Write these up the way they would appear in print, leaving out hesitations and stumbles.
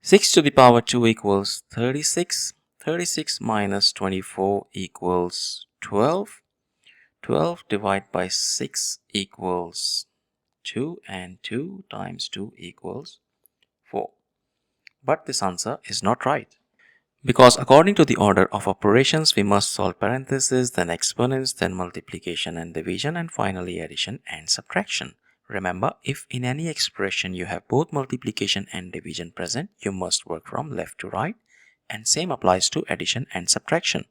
6 to the power 2 equals 36. 36 minus 24 equals 12. 12 divided by 6 equals 2, and 2 times 2 equals 4. But this answer is not right, because according to the order of operations, we must solve parentheses, then exponents, then multiplication and division, and finally addition and subtraction. Remember, if in any expression you have both multiplication and division present, you must work from left to right, and same applies to addition and subtraction.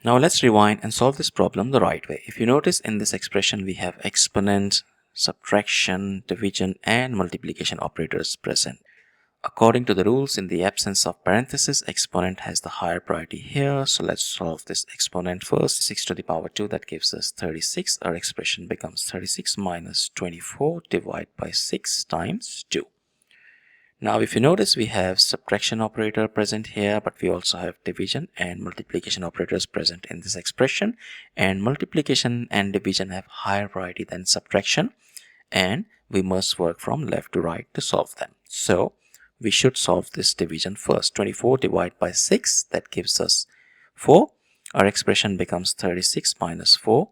Now let's rewind and solve this problem the right way. If you notice, in this expression we have exponent, subtraction, division and multiplication operators present. According to the rules, in the absence of parentheses, exponent has the higher priority here. So let's solve this exponent first. 6 to the power 2, that gives us 36. Our expression becomes 36 minus 24 divided by 6 times 2. Now if you notice, we have subtraction operator present here, but we also have division and multiplication operators present in this expression. And multiplication and division have higher priority than subtraction, and we must work from left to right to solve them. So we should solve this division first. 24 divided by 6, that gives us 4. Our expression becomes 36 minus 4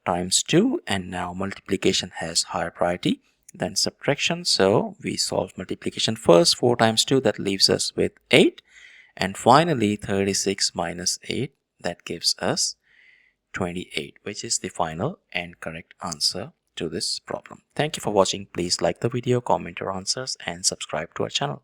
times 2, and now multiplication has higher priority than subtraction, so we solve multiplication first. 4 times 2, that leaves us with 8, and finally 36 minus 8, that gives us 28, which is the final and correct answer to this problem. Thank you for watching. Please like the video, comment your answers and subscribe to our channel.